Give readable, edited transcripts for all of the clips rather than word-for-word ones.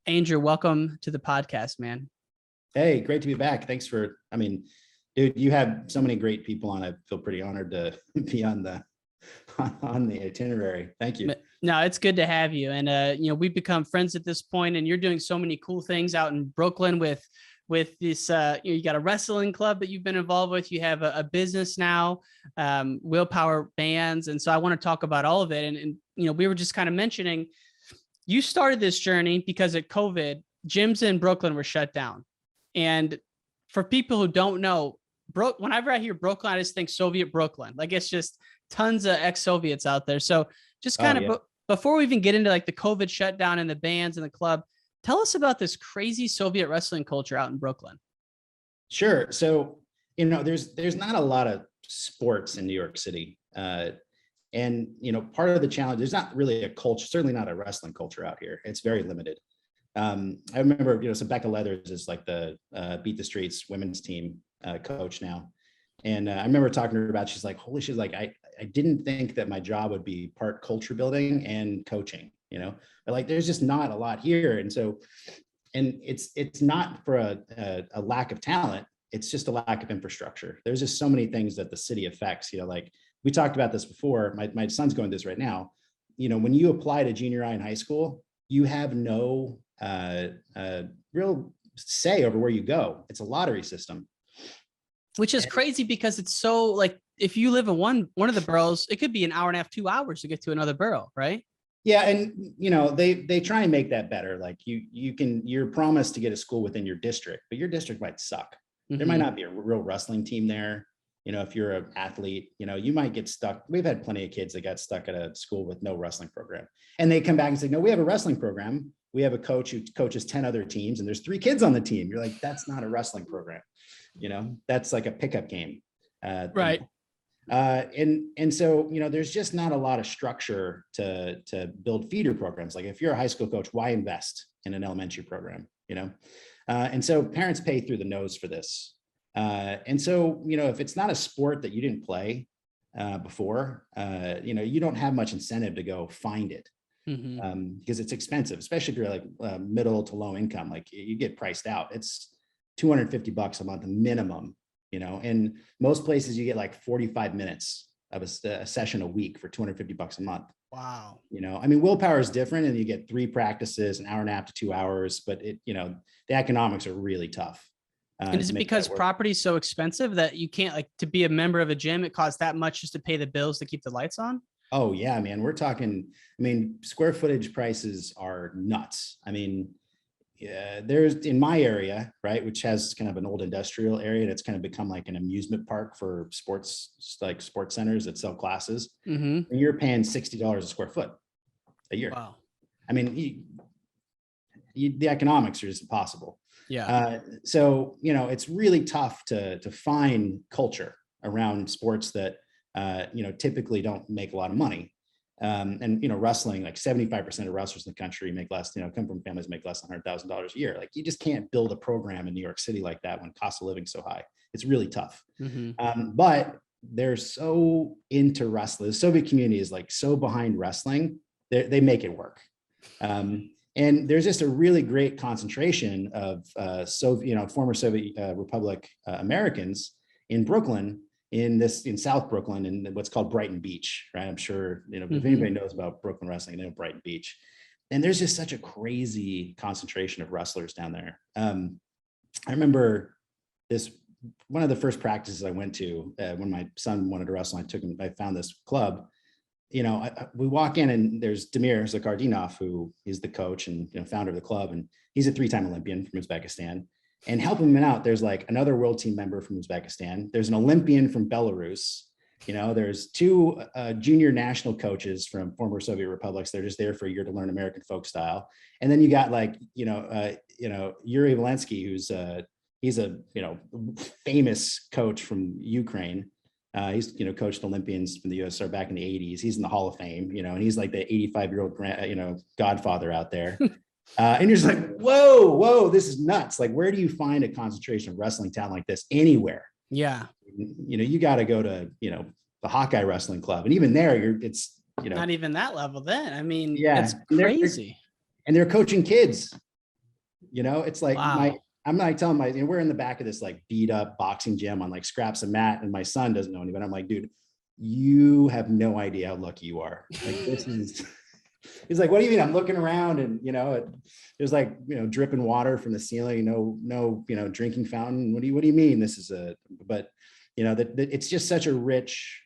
Andrew, welcome to the podcast, man. Hey, great to be back. Thanks for, dude, you have so many great people on. I feel pretty honored to be on the itinerary. Thank you. No, it's good to have you. And we've become friends at this point, and you're doing so many cool things out in Brooklyn with this. You got a wrestling club that you've been involved with. You have a business now, Willpower Bands, and so I want to talk about all of it. And we were just kind of mentioning you started this journey because at COVID, gyms in Brooklyn were shut down. And for people who don't know, whenever I hear Brooklyn, I just think Soviet Brooklyn. Like it's just tons of ex-Soviets out there. So just kind of before we even get into like the COVID shutdown and the bands and the club, tell us about this crazy Soviet wrestling culture out in Brooklyn. Sure. So, there's not a lot of sports in New York City. And part of the challenge, there's not really a culture, certainly not a wrestling culture out here. It's very limited. I remember, so Becca Leathers is like the Beat the Streets women's team coach now. And I remember talking to her about, she's like, holy shit, like I didn't think that my job would be part culture building and coaching, but like, there's just not a lot here. And so, and it's not for a lack of talent. It's just a lack of infrastructure. There's just so many things that the city affects, like we talked about this before. My son's going through this right now. When you apply to junior high and high school, you have no real say over where you go. It's a lottery system. Which is crazy because it's so like, if you live in one of the boroughs, it could be an hour and a half, 2 hours to get to another borough, right? Yeah. And, they try and make that better. Like you're promised to get a school within your district, but your district might suck. Mm-hmm. There might not be a real wrestling team there. If you're an athlete, you might get stuck. We've had plenty of kids that got stuck at a school with no wrestling program. And they come back and say, no, we have a wrestling program. We have a coach who coaches 10 other teams and there's 3 kids on the team. You're like, that's not a wrestling program. That's like a pickup game. Right. And so, there's just not a lot of structure to build feeder programs. Like if you're a high school coach, why invest in an elementary program, and so parents pay through the nose for this. And so, if it's not a sport that you didn't play before, you don't have much incentive to go find it. Mm-hmm. Because it's expensive, especially if you're like middle to low income, like you get priced out. It's $250 a month minimum, and most places you get like 45 minutes of a session a week for $250 a month. Wow. Willpower is different and you get 3 practices, an hour and a half to 2 hours, but the economics are really tough. And is it because property is so expensive that you can't, like, to be a member of a gym, it costs that much just to pay the bills to keep the lights on? Oh yeah, man. We're talking, square footage prices are nuts. There's in my area, right, which has kind of an old industrial area that's kind of become like an amusement park for sports, like sports centers that sell classes. Mm-hmm. And you're paying $60 a square foot a year. Wow. The economics are just impossible. Yeah. So, it's really tough to find culture around sports that, typically don't make a lot of money. And, wrestling, like 75% of wrestlers in the country make less, come from families make less than $100,000 a year. Like you just can't build a program in New York City like that when cost of living is so high. It's really tough. Mm-hmm. But they're so into wrestling. The Soviet community is like so behind wrestling, they make it work. And there's just a really great concentration of former Soviet Republic Americans in Brooklyn, in South Brooklyn, in what's called Brighton Beach, right? I'm sure, Mm-hmm. If anybody knows about Brooklyn wrestling, they know Brighton Beach. And there's just such a crazy concentration of wrestlers down there. I remember one of the first practices I went to when my son wanted to wrestle, I found this club. We walk in and there's Damir Zakardinov, who is the coach and founder of the club, and he's a 3-time Olympian from Uzbekistan. And helping him out, there's like another world team member from Uzbekistan. There's an Olympian from Belarus. There's 2 junior national coaches from former Soviet republics. They're just there for a year to learn American folk style. And then you got like Yuri Volensky, he's a famous coach from Ukraine. He's coached Olympians from the USSR back in the 80s. He's in the Hall of Fame, and he's like the 85-year-old godfather out there. And you're just like, whoa, this is nuts. Like, where do you find a concentration of wrestling talent like this anywhere? Yeah. You got to go to, the Hawkeye Wrestling Club. And even there, it's not even that level then. yeah, it's crazy. And they're coaching kids, It's like Wow. I'm like telling we're in the back of this like beat up boxing gym on like scraps of mat, and my son doesn't know anybody. I'm like, dude, you have no idea how lucky you are. Like this is, he's like, what do you mean? I'm looking around and, there's like, dripping water from the ceiling, no, drinking fountain. What do you mean? This is but it's just such a rich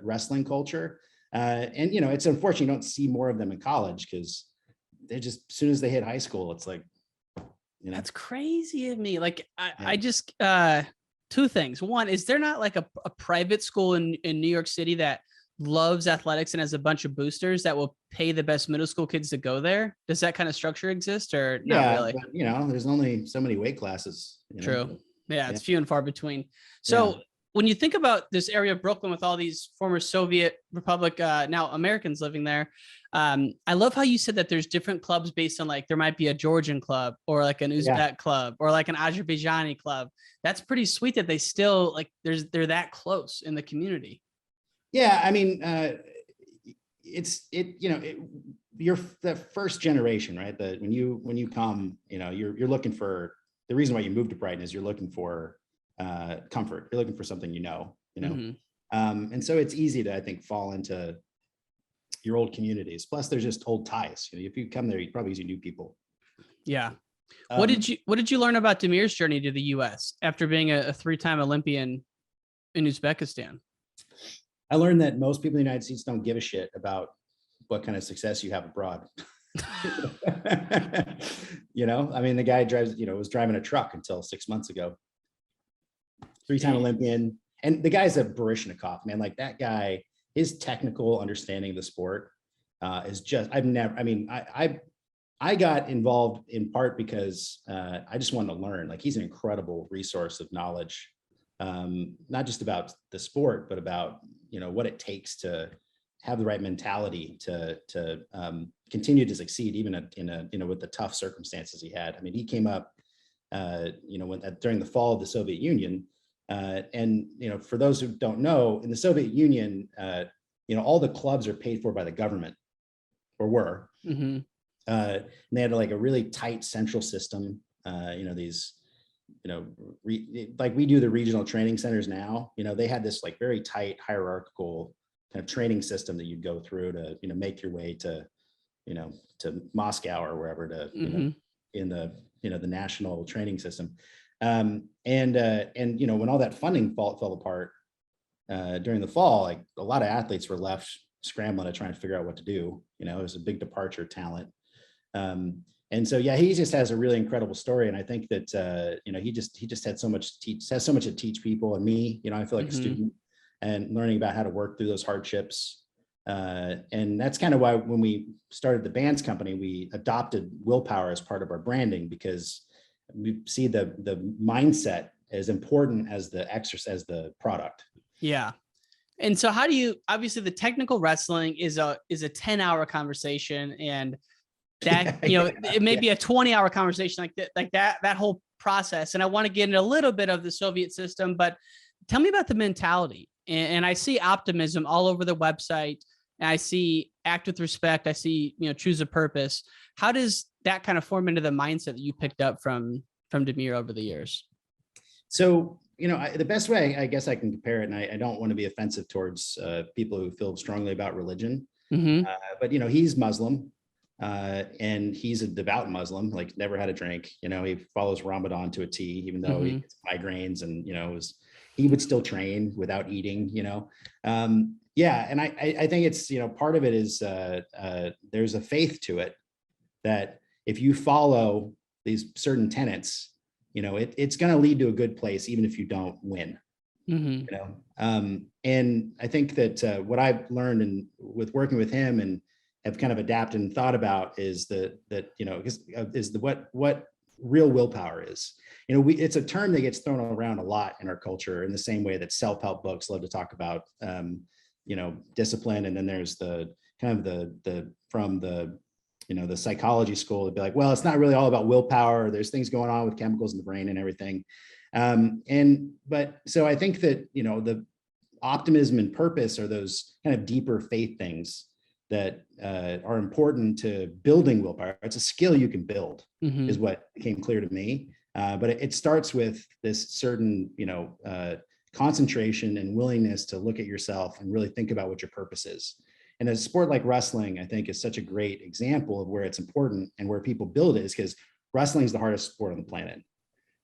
wrestling culture. And, it's unfortunate you don't see more of them in college because they're just, as soon as they hit high school, it's like, That's crazy of me. Like Yeah. I just two things. One, is there not like a private school in New York City that loves athletics and has a bunch of boosters that will pay the best middle school kids to go there? Does that kind of structure exist or not Yeah, really? but there's only so many weight classes, True. Yeah, Yeah. it's few and far between. So Yeah. when you think about this area of Brooklyn with all these former Soviet Republic, now Americans living there, I love how you said that there's different clubs based on like there might be a Georgian club or like an Uzbek club or like an Azerbaijani club. That's pretty sweet that they still like they're that close in the community. Yeah, I mean, you're the first generation, right? That when you come, you're looking for, the reason why you moved to Brighton is you're looking for comfort. You're looking for something, Mhm. And so it's easy to, I think, fall into your old communities. Plus, there's just old ties. If you come there, you probably see new people. Yeah. Um, What did you learn about Demir's journey to the US after being a three-time Olympian in Uzbekistan? I learned that most people in the United States don't give a shit about what kind of success you have abroad. I mean, the guy drives, was driving a truck until 6 months ago. Three-time Olympian. And the guy's a Baryshnikov, man. Like that guy, his technical understanding of the sport is just, I got involved in part because I just wanted to learn. Like he's an incredible resource of knowledge, not just about the sport, but about, what it takes to have the right mentality to continue to succeed, even with the tough circumstances he had. I mean, he came up, during the fall of the Soviet Union. And for those who don't know, in the Soviet Union, all the clubs are paid for by the government, or were. Mm-hmm. And they had like a really tight central system. Like we do the regional training centers now. They had this like very tight hierarchical kind of training system that you'd go through to make your way to to Moscow or wherever to in the national training system. And when all that funding fell apart during the fall, like a lot of athletes were left scrambling to try and figure out what to do. It was a big departure of talent. And so, yeah, he just has a really incredible story. And I think that, he just had so much has so much to teach people, and me, I feel like a student and learning about how to work through those hardships. And that's kind of why when we started the bands company, we adopted Willpower as part of our branding, because we see the mindset as important as the exercise, as the product. Yeah. And so how do you, obviously the technical wrestling is a 10-hour conversation, and that, it may be a 20-hour conversation like that whole process. And I want to get into a little bit of the Soviet system, but tell me about the mentality. And I see optimism all over the website, and I see act with respect. I see, choose a purpose. How does that kind of form into the mindset that you picked up from Demir over the years? So, the best way I guess I can compare it, and I don't want to be offensive towards people who feel strongly about religion, but he's Muslim, and he's a devout Muslim, like never had a drink. He follows Ramadan to a T, even though he gets migraines, and he would still train without eating. Yeah, and I think it's part of it is there's a faith to it that if you follow these certain tenets, it's going to lead to a good place, even if you don't win. And I think that what I've learned with working with him and have kind of adapted and thought about is what real willpower is. It's a term that gets thrown around a lot in our culture, in the same way that self-help books love to talk about discipline, and then there's the kind of the from the the psychology school, it'd be like, well, it's not really all about willpower. There's things going on with chemicals in the brain and everything. But so I think that, the optimism and purpose are those kind of deeper faith things that are important to building willpower. It's a skill you can build, is what became clear to me. But it starts with this certain, concentration and willingness to look at yourself and really think about what your purpose is. And a sport like wrestling, I think, is such a great example of where it's important and where people build it, is because wrestling is the hardest sport on the planet.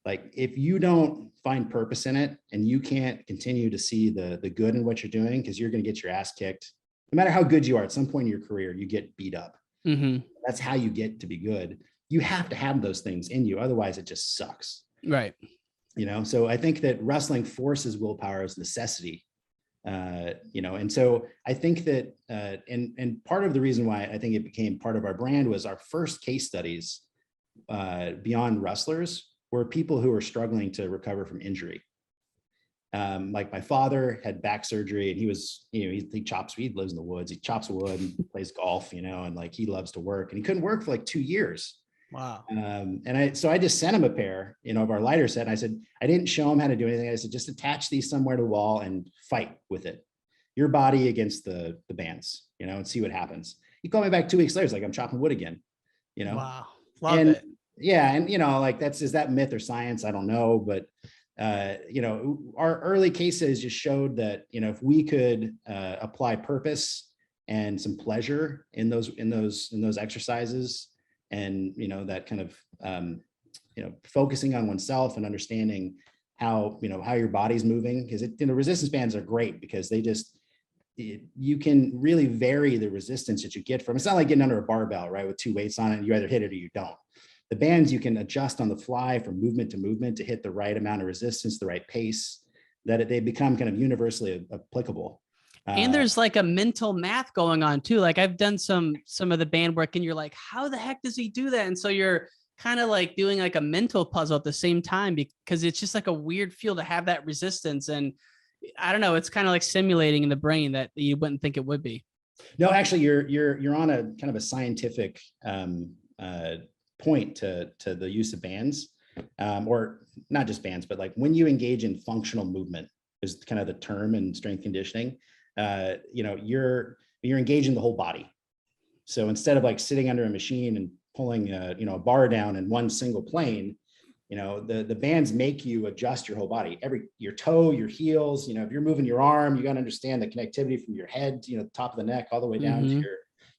Like, if you don't find purpose in it and you can't continue to see the good in what you're doing, because you're going to get your ass kicked, no matter how good you are, at some point in your career, you get beat up. That's how you get to be good. You have to have those things in you. Otherwise, it just sucks. Right. So I think that wrestling forces willpower as necessity. And so I think that, and part of the reason why I think it became part of our brand was our first case studies beyond wrestlers were people who were struggling to recover from injury. Like my father had back surgery, and he was, he chops, he lives in the woods, he chops wood, he plays golf, and like he loves to work, and he couldn't work for like 2 years. Wow. So I just sent him a pair, of our lighter set. And I said, I didn't show him how to do anything. I said, just attach these somewhere to the wall and fight with it. Your body against the bands, and see what happens. He called me back 2 weeks later. He's like, I'm chopping wood again, Wow. Love it. Yeah. And, like, is that myth or science? I don't know. But, our early cases just showed that, if we could apply purpose and some pleasure in those exercises, and, that kind of, focusing on oneself and understanding how your body's moving, because resistance bands are great because you can really vary the resistance that you get from. It's not like getting under a barbell, right, with 2 weights on it, and you either hit it or you don't. The bands you can adjust on the fly from movement to movement to hit the right amount of resistance, the right pace, that they become kind of universally applicable. And there's like a mental math going on too. Like, I've done some of the band work, and you're like, how the heck does he do that? And so you're kind of like doing like a mental puzzle at the same time, because it's just like a weird feel to have that resistance. And I don't know, it's kind of like simulating in the brain that you wouldn't think it would be. No, actually, you're on a kind of a scientific point to the use of bands, or not just bands, but like when you engage in functional movement is kind of the term in strength conditioning. You're engaging the whole body. So instead of like sitting under a machine and pulling a bar down in one single plane, the bands make you adjust your whole body, your toe, your heels. If you're moving your arm, you got to understand the connectivity from your head, the top of the neck, all the way down to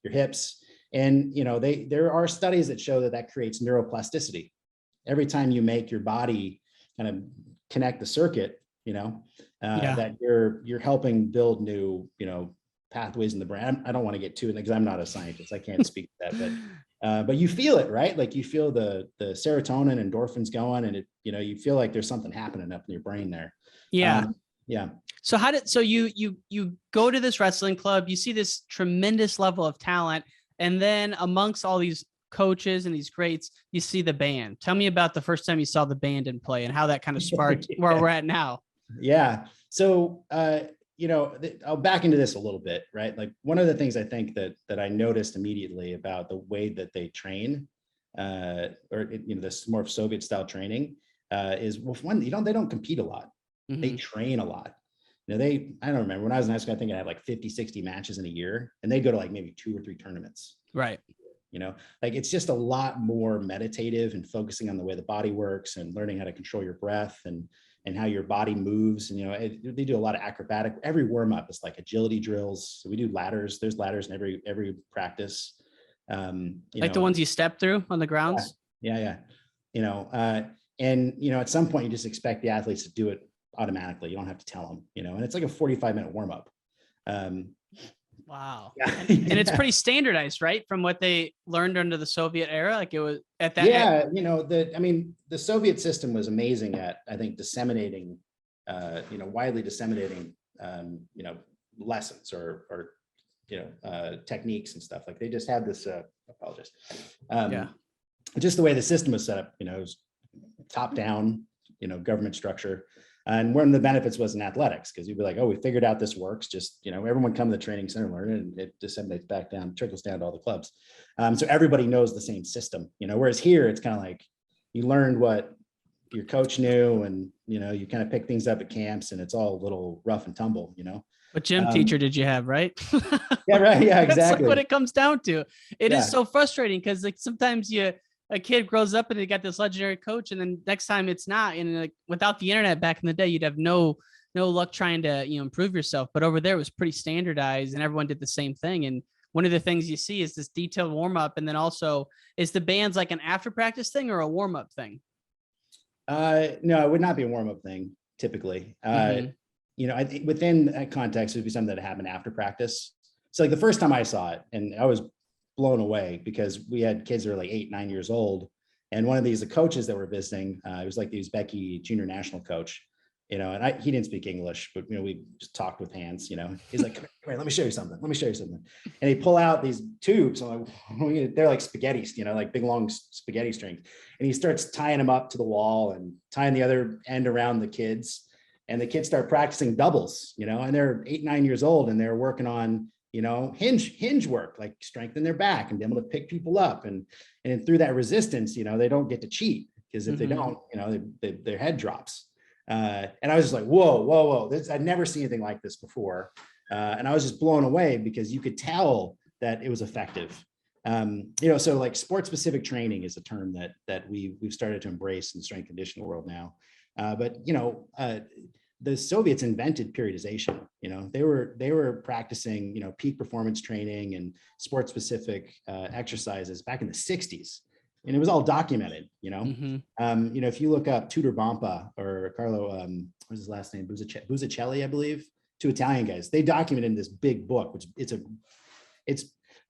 your hips. And there are studies that show that creates neuroplasticity. Every time you make your body kind of connect the circuit, that you're helping build new, pathways in the brain. I don't want to get too in, because I'm not a scientist. I can't speak to that, but you feel it, right? Like you feel the serotonin, endorphins going, and you feel like there's something happening up in your brain there. Yeah. Yeah. So you go to this wrestling club, you see this tremendous level of talent, and then amongst all these coaches and these greats, you see the band. Tell me about the first time you saw the band in play and how that kind of sparked where we're at now. Yeah. So, I'll back into this a little bit, right? Like, one of the things I think that I noticed immediately about the way that they train, this more Soviet style training, is, well, one, they don't compete a lot. They train a lot. I don't remember when I was in high school, I think I had like 50, 60 matches in a year, and they go to like maybe 2 or 3 tournaments. Right. Like, it's just a lot more meditative and focusing on the way the body works and learning how to control your breath and how your body moves. And, they do a lot of acrobatic, every warm up is like agility drills. So we do ladders. There's ladders in every practice. Like the ones you step through on the grounds. Yeah. And, at some point you just expect the athletes to do it automatically. You don't have to tell them, and it's like a 45-minute warm up. Wow. Yeah. And it's pretty standardized, right? From what they learned under the Soviet era. Like, it was at that. Yeah. The Soviet system was amazing at, I think, disseminating, widely disseminating, lessons or techniques and stuff. Like, they just had this, apologies. Just the way the system was set up, it was top down, government structure. And one of the benefits was in athletics, because you'd be like, oh, we figured out this works. Just, everyone come to the training center, learn it, and it disseminates back down, trickles down to all the clubs. So everybody knows the same system, whereas here it's kind of like you learned what your coach knew, and, you kind of pick things up at camps, and it's all a little rough and tumble, What gym teacher did you have, right? Yeah, right. Yeah, That's like exactly. what it comes down to. It is Yeah. so frustrating because like sometimes a kid grows up and they got this legendary coach, and then next time it's not. And like without the internet back in the day, you'd have no luck trying to improve yourself. But over there it was pretty standardized, and everyone did the same thing. And one of the things you see is this detailed warm up, and then also is the bands like an after practice thing or a warm up thing? No, it would not be a warm-up thing typically. Mhm. I think within that context, it would be something that happened after practice. So like the first time I saw it, and I was blown away because we had kids that were like 8, 9 years old. And one of the coaches that were visiting, it was like he was Becky junior national coach, and he didn't speak English, but we just talked with hands, he's like, come here, let me show you something. Let me show you something. And he pull out these tubes. I'm like, they're like spaghetti, like big, long spaghetti strings. And he starts tying them up to the wall and tying the other end around the kids. And the kids start practicing doubles, and they're 8, 9 years old, and they're working on, hinge work, like strengthen their back and be able to pick people up. And through that resistance, they don't get to cheat, because if they don't, their head drops. And I was just like, whoa. I'd never seen anything like this before. And I was just blown away because you could tell that it was effective. So like sport specific training is a term that we've started to embrace in the strength conditioning world now. But the Soviets invented periodization. They were practicing, peak performance training and sport specific exercises back in the 60s. And it was all documented, if you look up Tudor Bompa or Carlo, what's his last name? Busicelli, I believe, 2 Italian guys, they documented in this big book, which it's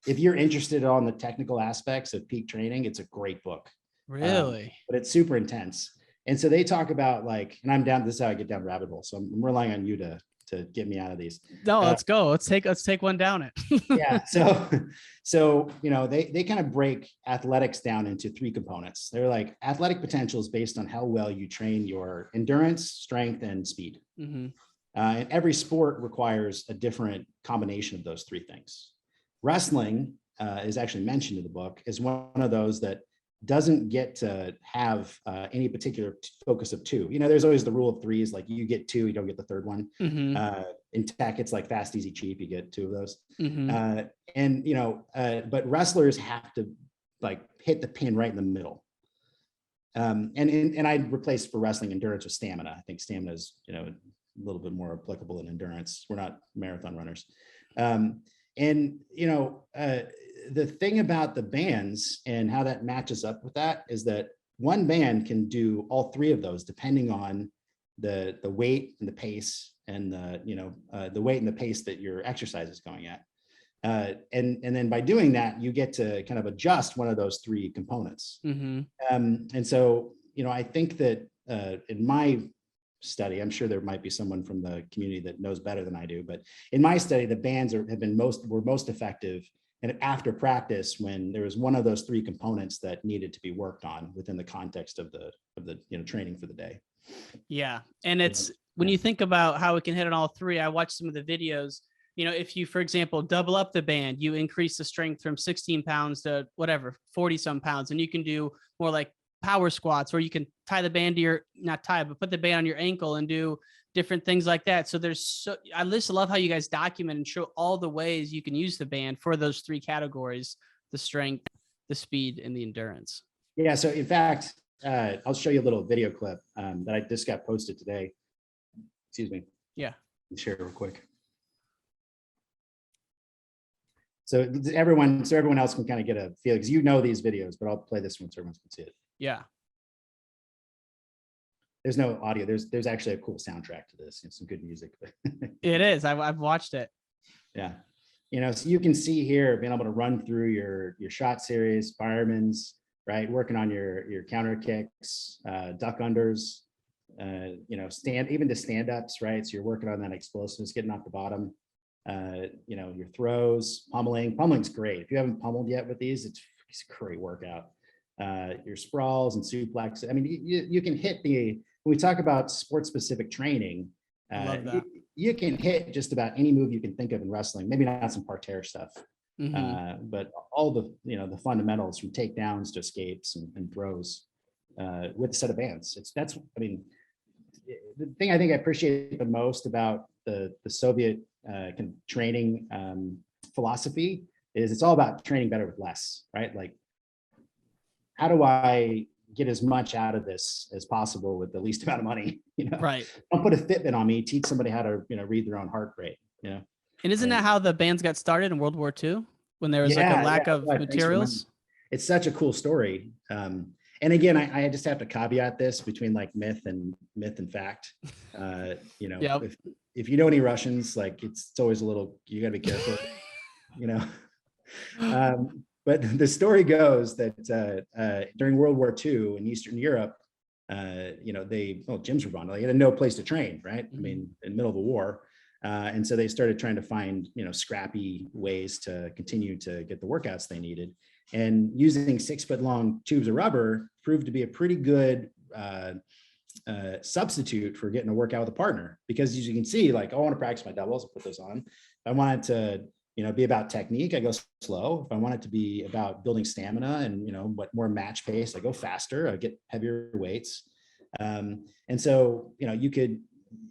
if you're interested on the technical aspects of peak training, it's a great book. Really? But it's super intense. And so they talk about like, and I'm down, this is how I get down rabbit hole. So I'm relying on you to get me out of these. No, let's go. Let's take one down it. Yeah. So, they kind of break athletics down into 3 components. They're like athletic potential is based on how well you train your endurance, strength, and speed. Mm-hmm. And every sport requires a different combination of those 3 things. Wrestling is actually mentioned in the book as one of those that doesn't get to have any particular focus of 2. There's always the rule of 3s, like you get 2, you don't get the 3rd one. Mm-hmm. In tech, it's like fast, easy, cheap, you get 2 of those. Mm-hmm. But wrestlers have to like hit the pin right in the middle. And I'd replace for wrestling endurance with stamina. I think stamina is, a little bit more applicable than endurance. We're not marathon runners. The thing about the bands and how that matches up with that is that one band can do all 3 of those depending on the weight and the pace and the weight and the pace that your exercise is going at. And then by doing that, you get to kind of adjust one of those 3 components. Mm-hmm. And so, I think that in my study, I'm sure there might be someone from the community that knows better than I do, but in my study, the bands were most effective and after practice when there was one of those 3 components that needed to be worked on within the context of the training for the day. Yeah. And it's when you think about how it can hit on all 3, I watched some of the videos. If you, for example, double up the band, you increase the strength from 16 pounds to whatever, 40 some pounds. And you can do more like power squats, or you can tie the band to but put the band on your ankle and do different things like that. So I just love how you guys document and show all the ways you can use the band for those 3 categories: the strength, the speed, and the endurance. Yeah. So in fact, I'll show you a little video clip that I just got posted today. Excuse me. Yeah. Share it real quick. So everyone else can kind of get a feel, because these videos, but I'll play this one so everyone can see it. Yeah. There's no audio. There's actually a cool soundtrack to this. Some good music. It is. I've watched it. Yeah. So you can see here being able to run through your shot series, firemen's, right? Working on your counter kicks, duck unders, even the stand-ups, right? So you're working on that explosiveness, getting off the bottom. Your throws, pummeling. Pummeling's great. If you haven't pummeled yet with these, it's a great workout. Your sprawls and suplex. I mean, you can hit when we talk about sport specific training, you can hit just about any move you can think of in wrestling, maybe not some parterre stuff, but all the fundamentals from takedowns to escapes and throws with a set of bands. the thing I think I appreciate the most about the Soviet training philosophy is it's all about training better with less, right? Like, how do I get as much out of this as possible with the least amount of money? Right. Don't put a Fitbit on me. Teach somebody how to read their own heart rate. And isn't that how the bands got started in World War II when there was like a lack of materials? It's such a cool story. And again, I just have to caveat this between like myth and fact. Yep. If you know any Russians, like it's always a little, you gotta be careful, But the story goes that during World War II in Eastern Europe, gyms were gone. They had no place to train, right? I mean, in the middle of the war. And so they started trying to find, scrappy ways to continue to get the workouts they needed. And using 6-foot long tubes of rubber proved to be a pretty good substitute for getting a workout with a partner. Because as you can see, like, I want to practice my doubles, I'll put those on. If I want it to, be about technique, I go slow. If I want it to be about building stamina and, what more match pace, I go faster, I get heavier weights. And so,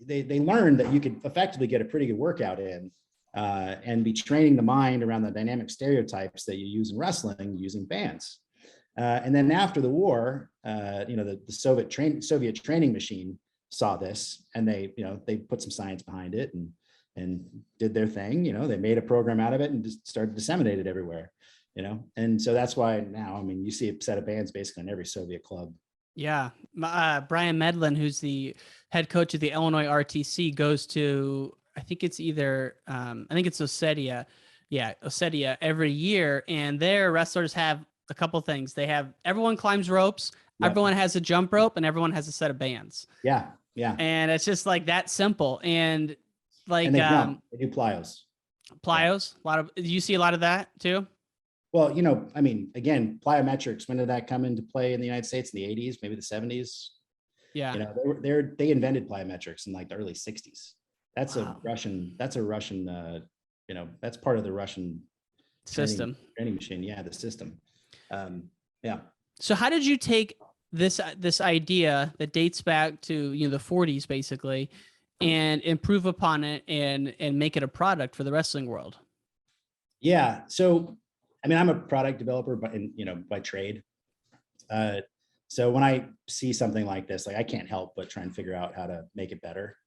they learned that you could effectively get a pretty good workout in and be training the mind around the dynamic stereotypes that you use in wrestling using bands. And then after the war, the Soviet training machine saw this, and they put some science behind it and did their thing. They made a program out of it and just started disseminated everywhere. And so that's why now, you see a set of bands basically in every Soviet club. Yeah. Brian Medlin, who's the head coach of the Illinois RTC, goes to, I think it's Ossetia. Yeah, Ossetia every year. And their wrestlers have a couple things. Everyone climbs ropes, yep. Everyone has a jump rope, and everyone has a set of bands. Yeah. And it's just like that simple. And like, and they do plyos. Plyos, yeah. You see a lot of that too? Well, again, plyometrics, when did that come into play in the United States? In the 80s, maybe the 70s? Yeah. They invented plyometrics in like the early 60s. That's wow. That's part of the Russian system training machine. Yeah, the system. Yeah. So how did you take this idea that dates back to, the 40s basically, and improve upon it and make it a product for the wrestling world? Yeah. So, I'm a product developer by trade. So when I see something like this, like, I can't help but try and figure out how to make it better,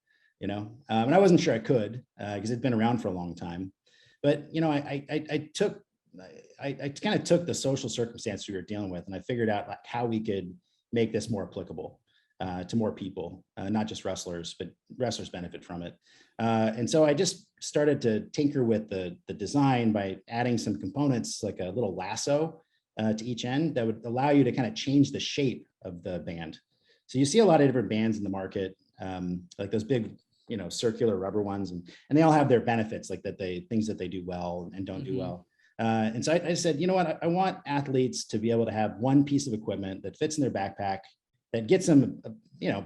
and I wasn't sure I could, because it'd been around for a long time. But, I kind of took the social circumstances we were dealing with, and I figured out like how we could make this more applicable to more people, not just wrestlers, but wrestlers benefit from it. And so I just started to tinker with the design by adding some components, like a little lasso to each end that would allow you to kind of change the shape of the band. So you see a lot of different bands in the market, like those big, circular rubber ones, and they all have their benefits, like things that they do well and don't do well. And so I said, I want athletes to be able to have one piece of equipment that fits in their backpack, that gets them,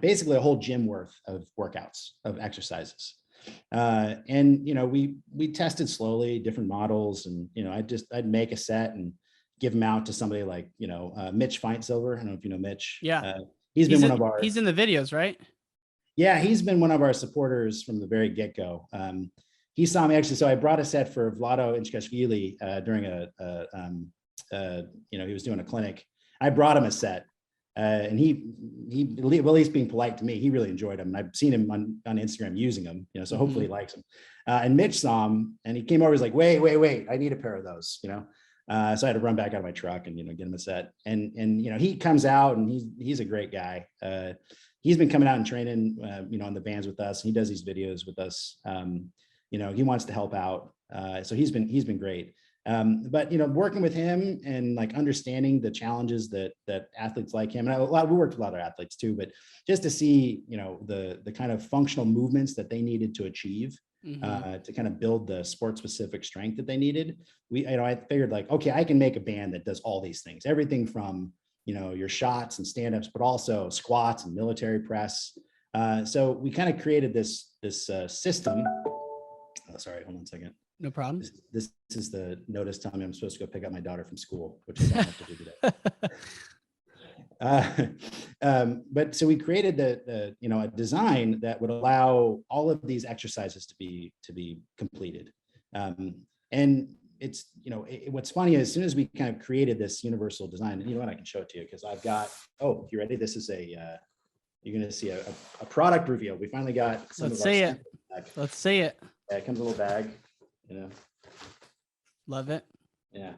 basically a whole gym worth of workouts, of exercises. And, we tested slowly different models, and, I'd make a set and give them out to somebody like, Mitch Feinsilver. I don't know if you know Mitch. Yeah. He's in the videos, right? Yeah. He's been one of our supporters from the very get-go. He saw me actually. So I brought a set for Vlado Inchkashvili during he was doing a clinic. I brought him a set. And he, well, he's being polite to me. He really enjoyed them. And I've seen him on Instagram using them, so hopefully he likes them. And Mitch saw him, and he came over. He's like, wait, I need a pair of those, So I had to run back out of my truck and, get him a set. And he comes out, and he's a great guy. He's been coming out and training, on the bands with us. And he does these videos with us. He wants to help out. So he's been great. But working with him and like understanding the challenges that athletes like him, and we worked with a lot of athletes too, but just to see the kind of functional movements that they needed to achieve to kind of build the sport specific strength that they needed, I figured like, okay, I can make a band that does all these things, everything from your shots and stand-ups, but also squats and military press. So we kind of created this system. Oh, sorry, hold on a second. No problem. This is the notice telling me I'm supposed to go pick up my daughter from school, which I don't have to do today. But so we created a design that would allow all of these exercises to be completed. And it's, what's funny is as soon as we kind of created this universal design, and I can show it to you because I've got, oh, you ready? This is you're going to see a product reveal. We finally got some Let's of our see it. back. Let's see it. Yeah, it comes in a little bag, Love it. Yeah.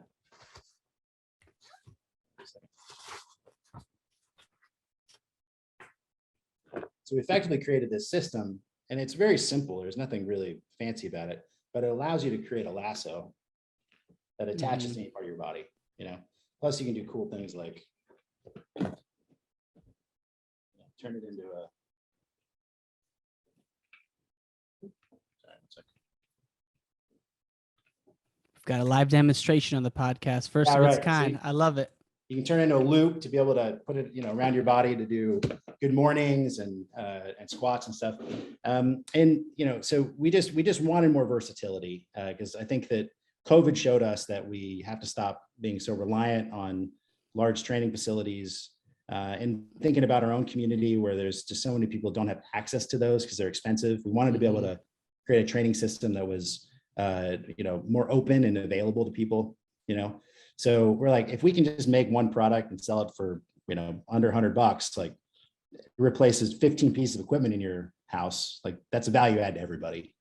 So we effectively created this system, and it's very simple. There's nothing really fancy about it, but it allows you to create a lasso that attaches to any part of your body, Plus you can do cool things like turn it into a, We've got a live demonstration on the podcast. First of its kind. I love it. You can turn it into a loop to be able to put it, around your body to do good mornings and squats and stuff. So we just wanted more versatility because I think that COVID showed us that we have to stop being so reliant on large training facilities and thinking about our own community where there's just so many people don't have access to those because they're expensive. We wanted to be able to create a training system that was, more open and available to people, So we're like, if we can just make one product and sell it for, under $100, like it replaces 15 pieces of equipment in your house, like that's a value add to everybody,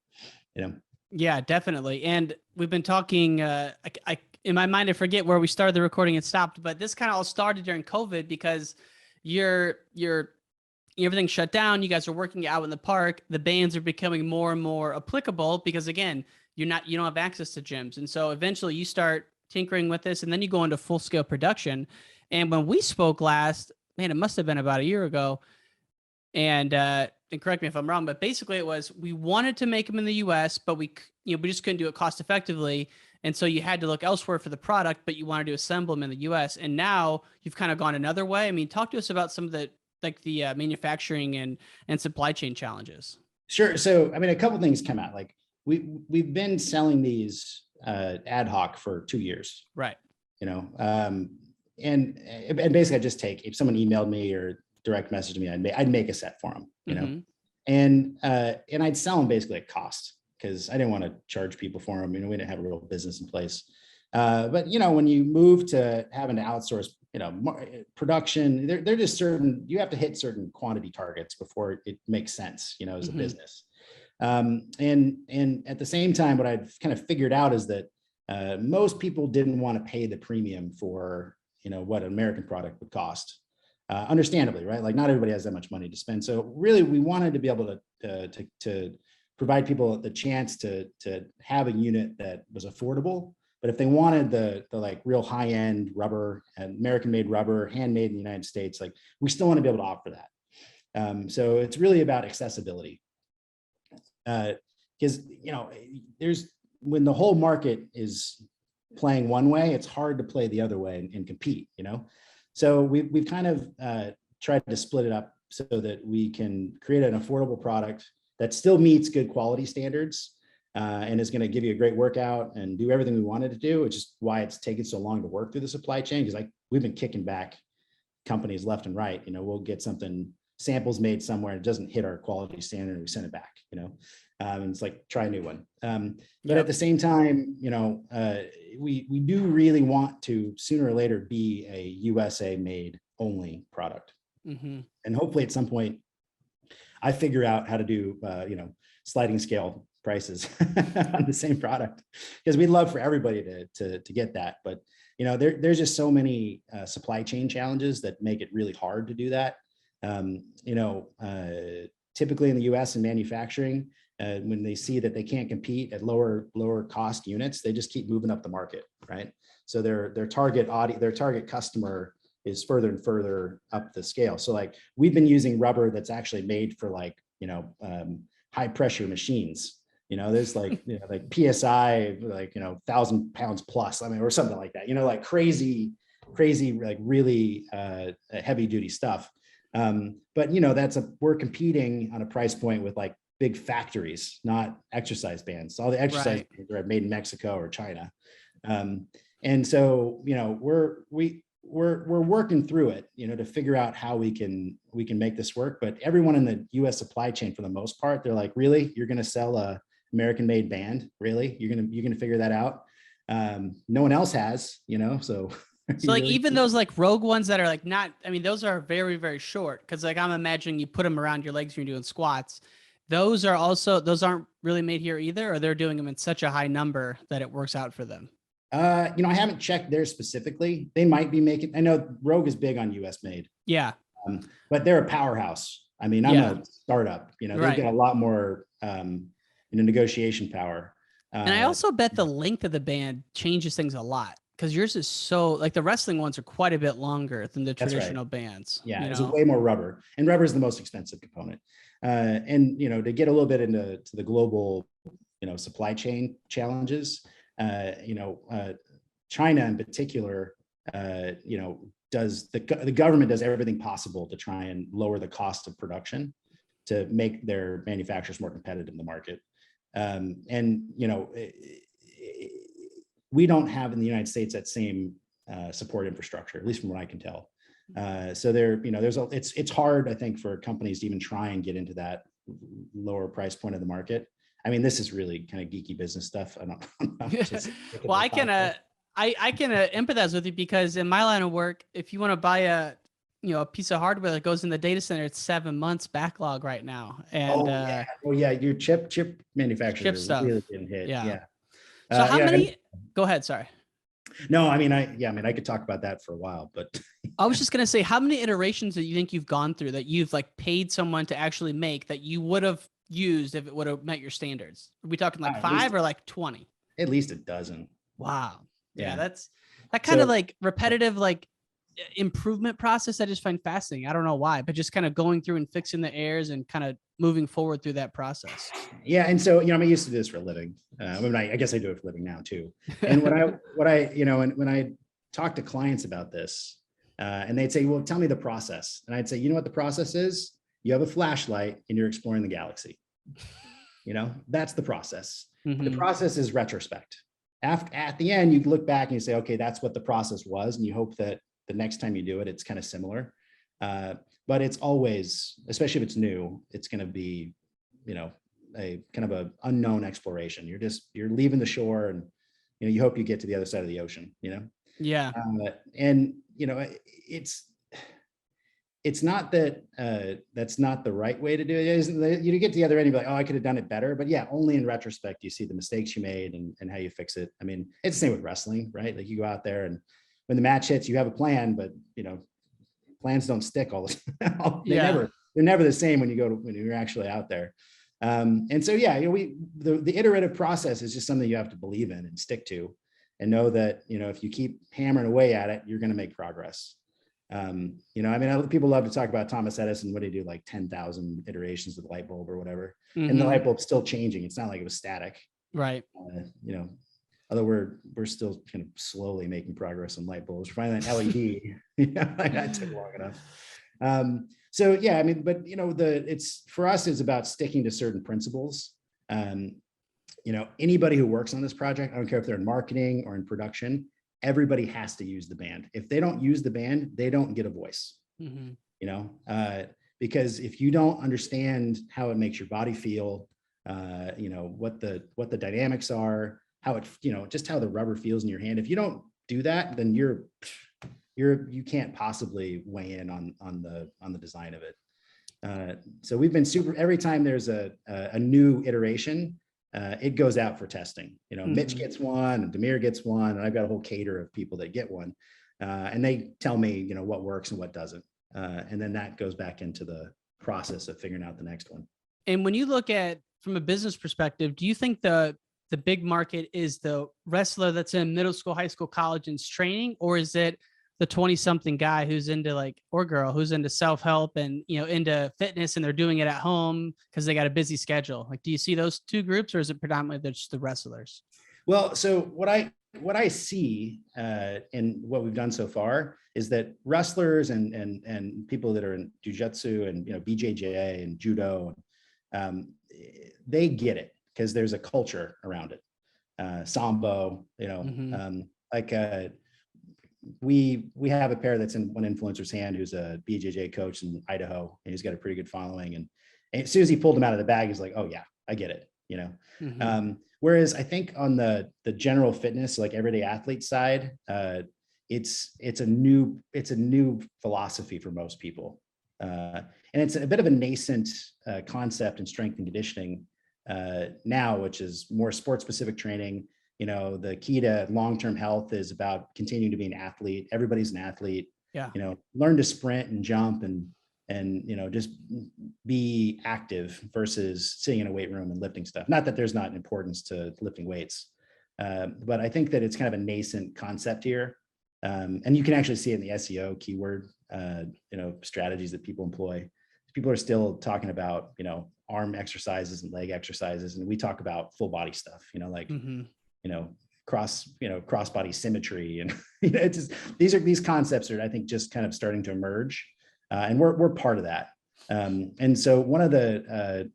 Yeah, definitely. And we've been talking, in my mind, I forget where we started the recording and stopped, but this kind of all started during COVID because everything shut down. You guys are working out in the park. The bands are becoming more and more applicable because again, you don't have access to gyms. And so eventually you start tinkering with this and then you go into full scale production. And when we spoke last, man, it must've been about a year ago. And correct me if I'm wrong, but basically it was, we wanted to make them in the US, but we just couldn't do it cost effectively. And so you had to look elsewhere for the product, but you wanted to assemble them in the US. And now you've kind of gone another way. I mean, talk to us about some of the manufacturing and supply chain challenges. Sure. So, I mean, a couple things come out. Like we've been selling these ad hoc for 2 years. Right. And basically I just take, if someone emailed me or direct messaged me, I'd make a set for them, and I'd sell them basically at cost because I didn't want to charge people for them. We didn't have a real business in place. But when you move to having to outsource, production, they're just certain, you have to hit certain quantity targets before it makes sense, as a business. And at the same time, what I've kind of figured out is that most people didn't want to pay the premium for, what an American product would cost. Understandably, right? Like not everybody has that much money to spend. So really we wanted to be able to provide people the chance to have a unit that was affordable. But if they wanted the like real high end rubber and American made rubber, handmade in the United States, like we still want to be able to offer that. So it's really about accessibility. Because, when the whole market is playing one way, it's hard to play the other way and compete, So we've kind of tried to split it up so that we can create an affordable product that still meets good quality standards and is going to give you a great workout and do everything we wanted to do, which is why it's taken so long to work through the supply chain. Because we've been kicking back companies left and right. We'll get samples made somewhere, it doesn't hit our quality standard, and we send it back. And it's like, try a new one. But at the same time, we do really want to sooner or later be a USA made only product. And hopefully at some point I figure out how to do, sliding scale prices on the same product, because we'd love for everybody to get that. But, there's just so many supply chain challenges that make it really hard to do that. Typically in the US in manufacturing, when they see that they can't compete at lower cost units, they just keep moving up the market, right? So their target customer is further and further up the scale. So like we've been using rubber that's actually made for high pressure machines. There's like PSI, 1,000 pounds plus, or something like that, like crazy, like really heavy duty stuff. But we're competing on a price point with like big factories, not exercise bands. All the exercise bands are made in Mexico or China. And so, we're working through it, to figure out how we can make this work. But everyone in the U.S. supply chain, for the most part, they're like, really, you're going to sell a American-made band? Really, you're gonna figure that out? No one else has, so. So like really? even those like rogue ones that are like not, I mean, those are very, very short. Cause like I'm imagining you put them around your legs when you're doing squats. Those aren't really made here either, or they're doing them in such a high number that it works out for them. I haven't checked there specifically. They might be making, I know Rogue is big on US made, Yeah. but they're a powerhouse. I mean, I'm a startup, they've got a lot more negotiation power. And I also bet the length of the band changes things a lot, because yours is so like the wrestling ones are quite a bit longer than the traditional bands. Yeah, it's way more rubber, and rubber is the most expensive component. And to get a little bit into the global, supply chain challenges, China in particular, does the government does everything possible to try and lower the cost of production to make their manufacturers more competitive in the market. We don't have in the United States that same support infrastructure, at least from what I can tell. So it's hard, I think, for companies to even try and get into that lower price point of the market. I mean, this is really kind of geeky business stuff. I don't. Well, I can empathize with you, because in my line of work, if you want to buy a piece of hardware that goes in the data center, it's 7 months backlog right now. And your chip manufacturers are really getting hit. Yeah. So how many? Go ahead. Sorry. No, I mean, I could talk about that for a while, but I was just gonna say, how many iterations do you think you've gone through that you've like paid someone to actually make that you would have used if it would have met your standards? Are we talking like 5 or like 20? At least a dozen. Wow. Yeah, that kind of like repetitive, like improvement process I just find fascinating. I don't know why, but just kind of going through and fixing the errors and kind of moving forward through that process. Yeah, and so I'm used to this for a living. I guess I do it for a living now too. And when I talk to clients about this, and they'd say, "Well, tell me the process," and I'd say, "You know what the process is? You have a flashlight and you're exploring the galaxy. That's the process. Mm-hmm. The process is retrospect. At the end, you look back and you say, okay, that's what the process was, and you hope that the next time you do it, it's kind of similar. But it's always, especially if it's new, it's going to be, a kind of a unknown exploration. You're leaving the shore, and you hope you get to the other side of the ocean. Yeah. And it's not that that's not the right way to do it. You get to the other end, you're like, oh, I could have done it better. But yeah, only in retrospect you see the mistakes you made and how you fix it. I mean, it's the same with wrestling, right? Like you go out there, and when the match hits, you have a plan, but plans don't stick all the time. They're never the same when you're actually out there. And so yeah, the iterative process is just something you have to believe in and stick to, and know that if you keep hammering away at it, you're going to make progress. People love to talk about Thomas Edison. What did he do? Like 10,000 iterations of the light bulb or whatever. Mm-hmm. And the light bulb's still changing. It's not like it was static. Right. Although we're still kind of slowly making progress on light bulbs. We're finding that LED, that took long enough. So yeah, but it's for us, it's about sticking to certain principles. Anybody who works on this project, I don't care if they're in marketing or in production, everybody has to use the band. If they don't use the band, they don't get a voice. Mm-hmm. Because if you don't understand how it makes your body feel, what the dynamics are, how it, just how the rubber feels in your hand. If you don't do that, then you can't possibly weigh in on the design of it. So we've been every time there's a new iteration, it goes out for testing. Mm-hmm. Mitch gets one, and Demir gets one, and I've got a whole cater of people that get one, and they tell me, what works and what doesn't, and then that goes back into the process of figuring out the next one. And when you look at from a business perspective, do you think the big market is the wrestler that's in middle school, high school, college, and training, or is it the 20-something guy who's into or girl who's into self-help and, into fitness, and they're doing it at home because they got a busy schedule? Like, do you see those two groups, or is it predominantly just the wrestlers? Well, so what I see in what we've done so far is that wrestlers and people that are in jiu-jitsu and, BJJ and judo, they get it because there's a culture around it. Sambo, mm-hmm. we have a pair that's in one influencer's hand who's a BJJ coach in Idaho, and he's got a pretty good following. And as soon as he pulled him out of the bag, he's like, "Oh yeah, I get it," you know. Whereas I think on the general fitness, like everyday athlete side, it's a new philosophy for most people, and it's a bit of a nascent concept in strength and conditioning now, which is more sports specific training. You know, the key to long-term health is about continuing to be an athlete. Everybody's an athlete. Yeah. You know, learn to sprint and jump and you know, just be active versus sitting in a weight room and lifting stuff. Not that there's not an importance to lifting weights, but I think that it's kind of a nascent concept here. And you can actually see it in the SEO keyword, you know, strategies that people employ. People are still talking about, you know, arm exercises and leg exercises. And we talk about full body stuff, you know, like, you know, cross body symmetry. And you know, it's just, these concepts are, I think, just kind of starting to emerge. And we're part of that. And so one of the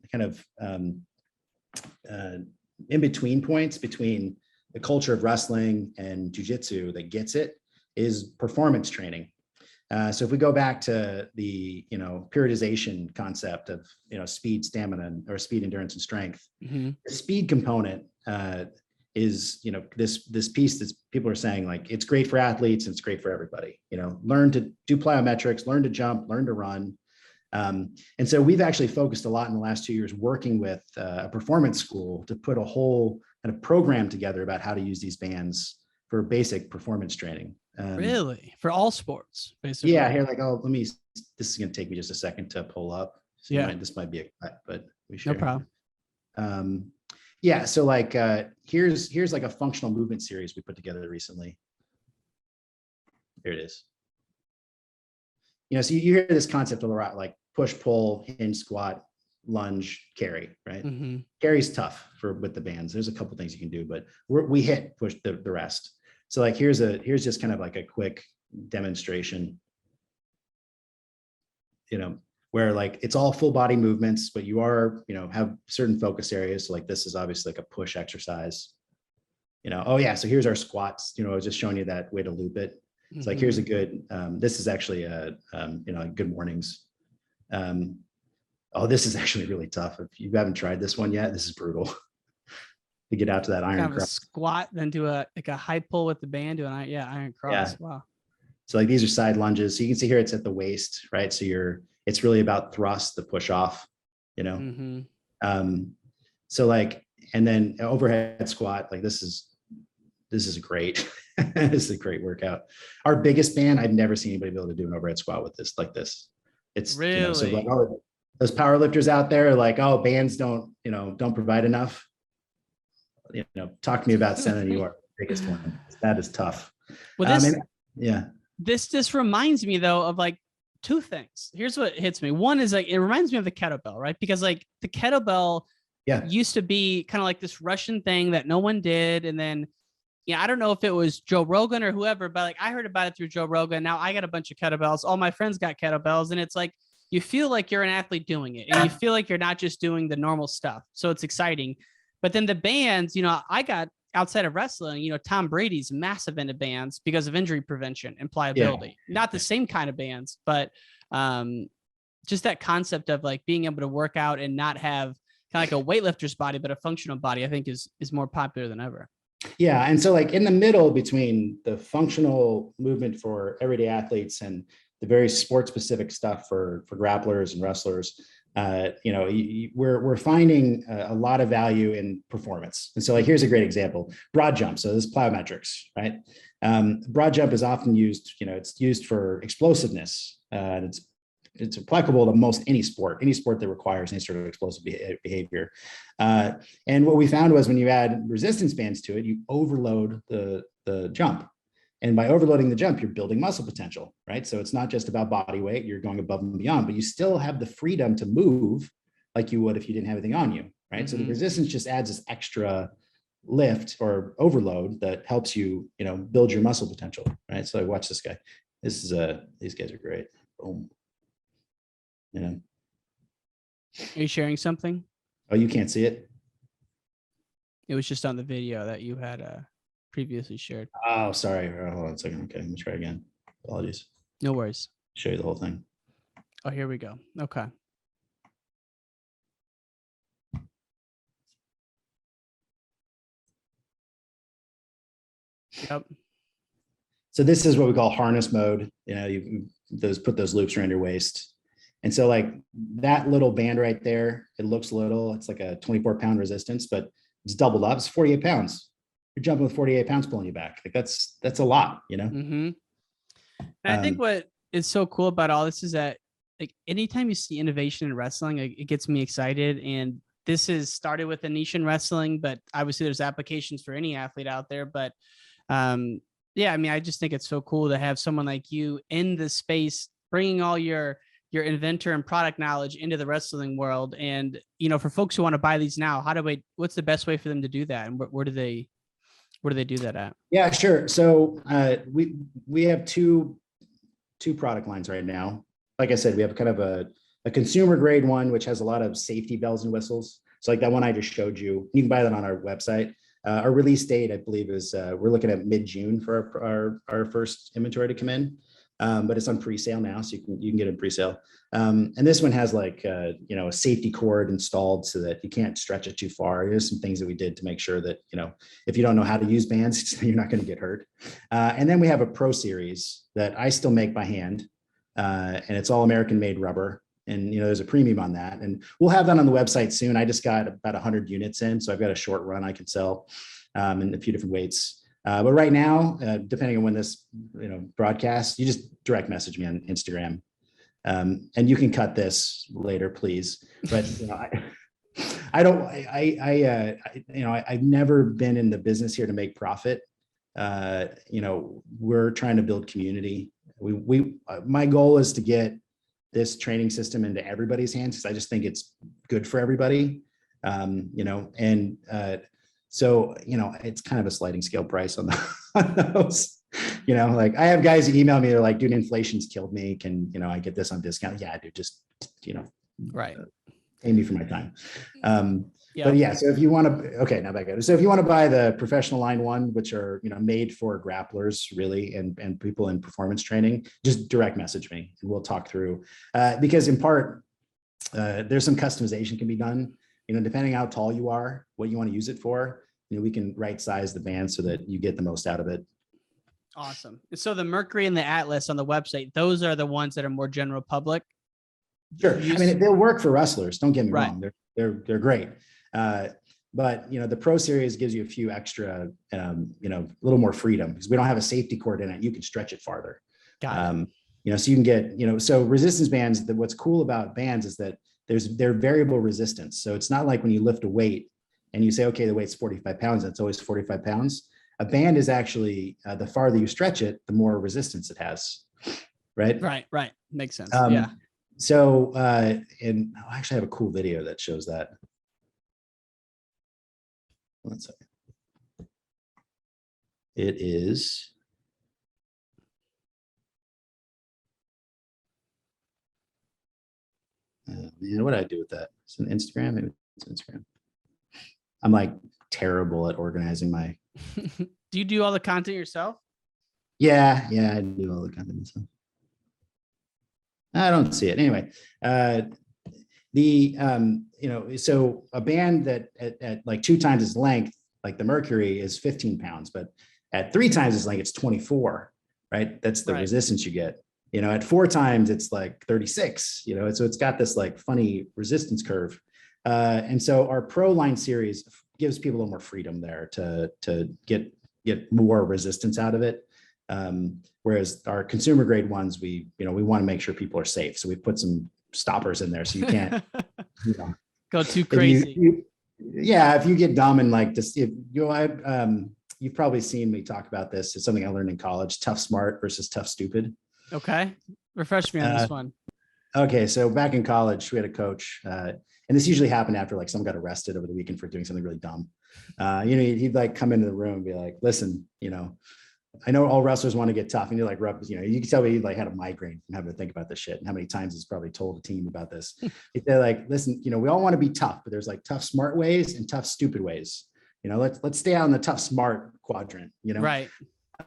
in between points between the culture of wrestling and jujitsu that gets it is performance training. So if we go back to the, you know, periodization concept of, you know, speed, stamina, or speed, endurance, and strength, the speed component is, you know, this piece that people are saying, like, it's great for athletes and it's great for everybody. You know, learn to do plyometrics, learn to jump, learn to run. And so we've actually focused a lot in the last 2 years working with a performance school to put a whole kind of program together about how to use these bands for basic performance training. Really? For all sports, basically? Yeah, here, like, oh, this is going to take me just a second to pull up. So this might be a cut, but we should. No problem. Yeah, so like here's like a functional movement series we put together recently. Here it is. You know, so you hear this concept a lot, like push, pull, hinge, squat, lunge, carry, right? Carry's tough with the bands. There's a couple things you can do, but we hit push the rest. So like here's just kind of like a quick demonstration, you know, where like it's all full body movements, but you are, you know, have certain focus areas. So like this is obviously like a push exercise, you know. Oh yeah, so here's our squats, you know, I was just showing you that way to loop it. It's like, here's a good, this is actually a, you know, good mornings. Oh, this is actually really tough. If you haven't tried this one yet, this is brutal. To get out to that iron kind of cross. A squat, then do a high pull with the band, do an iron cross. Yeah. Wow. So like these are side lunges. So you can see here it's at the waist, right? So it's really about thrust, the push off, you know. So like, and then overhead squat, like this is great. This is a great workout. Our biggest band, I've never seen anybody be able to do an overhead squat with this like this. It's really, you know, so like, oh, those power lifters out there are like, oh, bands don't provide enough. You know, talk to me about sending you our biggest one. That is tough. Well, this reminds me though of like two things. Here's what hits me. One is like, it reminds me of the kettlebell, right? Because like the kettlebell used to be kind of like this Russian thing that no one did. And then, yeah, I don't know if it was Joe Rogan or whoever, but like I heard about it through Joe Rogan. Now I got a bunch of kettlebells. All my friends got kettlebells. And it's like, you feel like you're an athlete doing it. And you feel like you're not just doing the normal stuff. So it's exciting. But then the bands, you know, I got outside of wrestling, you know, Tom Brady's massive into bands because of injury prevention and pliability. Not the same kind of bands, but just that concept of like being able to work out and not have kind of like a weightlifter's body, but a functional body, I think is more popular than ever. Yeah. And so like in the middle between the functional movement for everyday athletes and the very sport specific stuff for grapplers and wrestlers, you know, we're finding a lot of value in performance. And so like, here's a great example, broad jump. So this is plyometrics, right? Broad jump is often used, you know, it's used for explosiveness. And it's applicable to most any sport that requires any sort of explosive behavior. And what we found was when you add resistance bands to it, you overload the jump. And by overloading the jump, you're building muscle potential, right? So it's not just about body weight, you're going above and beyond, but you still have the freedom to move like you would if you didn't have anything on you, right? So the resistance just adds this extra lift or overload that helps you, you know, build your muscle potential, right? So watch this guy. These guys are great. Boom. You know. Are you sharing something? Oh, you can't see it? It was just on the video that you had previously shared. Oh, sorry. Hold on a second. Okay, let me try again. Apologies. No worries. Show you the whole thing. Oh, here we go. Okay. Yep. So this is what we call harness mode. You know, you put those loops around your waist. And so like that little band right there, it looks little. It's like a 24-pound resistance, but it's doubled up. It's 48 pounds. You're jumping with 48 pounds pulling you back. Like that's a lot, you know? Mm-hmm. And I think what is so cool about all this is that like anytime you see innovation in wrestling, it gets me excited. And this is started with a niche in wrestling, but obviously there's applications for any athlete out there. But yeah, I mean, I just think it's so cool to have someone like you in the space, bringing all your inventor and product knowledge into the wrestling world. And, you know, for folks who want to buy these now, what's the best way for them to do that? And where do they do that at? Yeah, sure. So we have two product lines right now. Like I said, we have kind of a consumer grade one, which has a lot of safety bells and whistles. So like that one I just showed you, you can buy that on our website. Our release date, I believe, is we're looking at mid-June for our first inventory to come in, but it's on pre-sale now, so you can get it pre-sale. And this one has like you know, a safety cord installed so that you can't stretch it too far. There's some things that we did to make sure that, you know, if you don't know how to use bands, you're not going to get hurt. And then we have a Pro Series that I still make by hand, and it's all American-made rubber. And, you know, there's a premium on that, and we'll have that on the website soon. I just got about 100 units in, so I've got a short run I can sell in a few different weights. But right now, depending on when this, you know, broadcast, you just direct message me on Instagram, and you can cut this later, please. But you know, I've never been in the business here to make profit. You know, we're trying to build community. My goal is to get this training system into everybody's hands, because I just think it's good for everybody. You know, and so, you know, it's kind of a sliding scale price on those. You know, like I have guys who email me, they're like, dude, inflation's killed me. Can, you know, I get this on discount? Yeah, dude, just, you know, right. Pay me for my time. Yeah. But yeah, so if you want to, okay, now back at. So if you want to buy the professional line one, which are, you know, made for grapplers really, and people in performance training, just direct message me and we'll talk through, because in part, there's some customization can be done, you know, depending how tall you are, what you want to use it for, you know, we can right size the band so that you get the most out of it. Awesome. And so the Mercury and the Atlas on the website, those are the ones that are more general public. Sure. I mean, they'll work for wrestlers. Don't get me right. wrong. They're great. But you know, the Pro Series gives you a few extra, you know, a little more freedom, because we don't have a safety cord in it. You can stretch it farther. Got it. You know, so you can get, you know, so resistance bands, what's cool about bands is that they're variable resistance. So it's not like when you lift a weight and you say, okay, the weight's 45 pounds, that's always 45 pounds. A band is actually, the farther you stretch it, the more resistance it has. Right. Right. Makes sense. Yeah. So, and I actually have a cool video that shows that. One second. It is. Man, what do I do with that? It's an Instagram. Maybe it's Instagram. I'm like terrible at organizing my. Do you do all the content yourself? Yeah, I do all the content myself. I don't see it anyway. You know, so a band that at like 2 times its length, like the Mercury, is 15 pounds, but at 3 times its length, it's 24. Right? That's the resistance you get. You know, at 4 times, it's like 36. You know, so it's got this like funny resistance curve. And so our Pro Line series gives people a little more freedom there to get more resistance out of it. Whereas our consumer grade ones, we want to make sure people are safe. So we put some stoppers in there so you can't, you know, go too crazy. If you get dumb and like this, you've probably seen me talk about this. It's something I learned in college: tough smart versus tough stupid. Okay. Refresh me on this one. Okay. So back in college, we had a coach, and this usually happened after like someone got arrested over the weekend for doing something really dumb. You know, he'd like come into the room and be like, listen, you know, I know all wrestlers want to get tough, and you're like, you know, you can tell me he like had a migraine from having to think about this shit and how many times he's probably told a team about this. They're like, listen, you know, we all want to be tough, but there's like tough, smart ways and tough, stupid ways. let's stay out in the tough, smart quadrant, Right.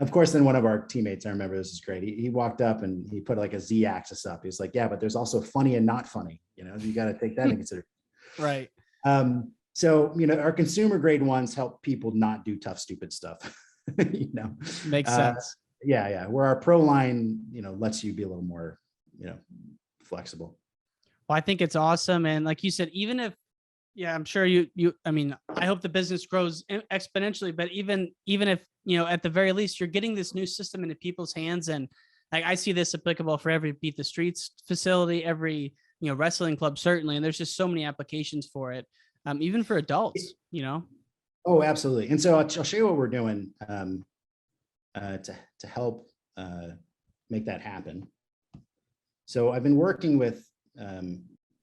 Of course, then one of our teammates, I remember this is great. He walked up and he put like a Z axis up. He was like, yeah, but there's also funny and not funny, you got to take that into consideration. Right. So, our consumer grade ones help people not do tough, stupid stuff, Makes sense. Yeah. Where our pro line, lets you be a little more, flexible. Well, I think it's awesome. And like you said, even if, yeah, I'm sure I mean, I hope the business grows exponentially, but even if, at the very least, you're getting this new system into people's hands. And like, I see this applicable for every Beat the Streets facility, every, wrestling club, certainly. And there's just so many applications for it. Even for adults, Oh, absolutely. And so I'll show you what we're doing to help make that happen. So I've been working with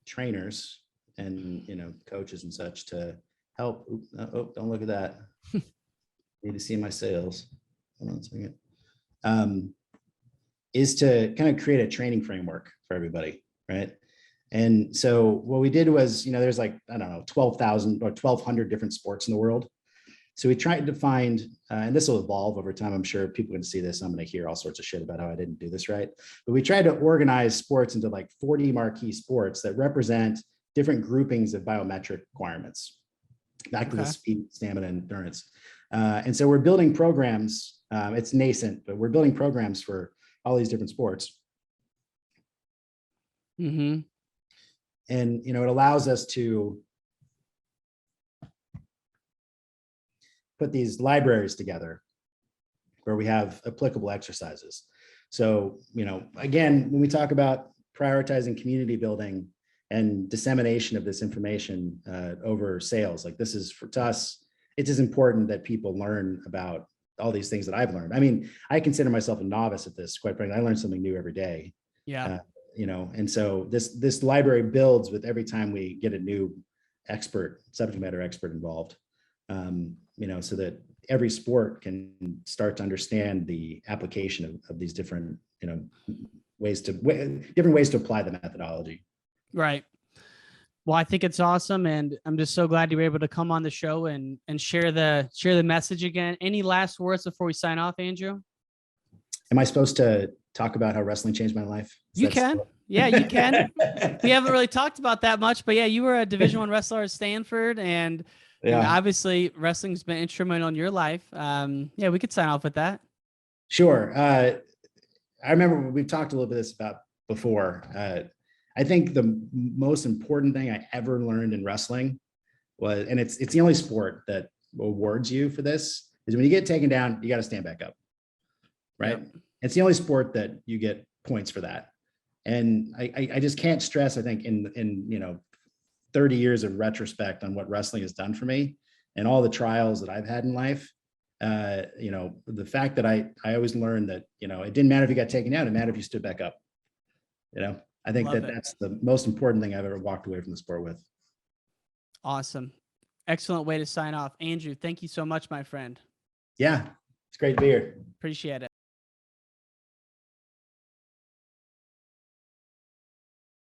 trainers and coaches and such to help. Oh, don't look at that. Need to see my sales. Hold on a second. Is to kind of create a training framework for everybody, right? And so what we did was, there's like, I don't know, 12,000 or 1,200 different sports in the world. So we tried to find, and this will evolve over time. I'm sure people are going to see this. I'm going to hear all sorts of shit about how I didn't do this right. But we tried to organize sports into like 40 marquee sports that represent different groupings of biometric requirements, back to the speed, stamina, and endurance. And so we're building programs. It's nascent, but we're building programs for all these different sports. Mm-hmm. And, it allows us to put these libraries together where we have applicable exercises. So, again, when we talk about prioritizing community building and dissemination of this information over sales, like this is for us, it's as important that people learn about all these things that I've learned. I mean, I consider myself a novice at this, quite frankly. I learn something new every day. Yeah. And so this library builds with every time we get a new subject matter expert involved, so that every sport can start to understand the application of these different, different ways to apply the methodology. Right. Well, I think it's awesome. And I'm just so glad you were able to come on the show and share the message again. Any last words before we sign off, Andrew? Am I supposed to talk about how wrestling changed my life? You can. Yeah, you can. We haven't really talked about that much, but yeah, you were a Division I wrestler at Stanford, and obviously wrestling's been instrumental in your life. Yeah, we could sign off with that. Sure. I remember we've talked a little bit about before. I think the most important thing I ever learned in wrestling was, and it's the only sport that awards you for this, is when you get taken down, you got to stand back up. Right. Yep. It's the only sport that you get points for that. And I just can't stress, I think, in 30 years of retrospect on what wrestling has done for me and all the trials that I've had in life, the fact that I always learned that, it didn't matter if you got taken down, it mattered if you stood back up. I think that's the most important thing I've ever walked away from the sport with. Awesome. Excellent way to sign off. Andrew, thank you so much, my friend. Yeah, it's great to be here. Appreciate it.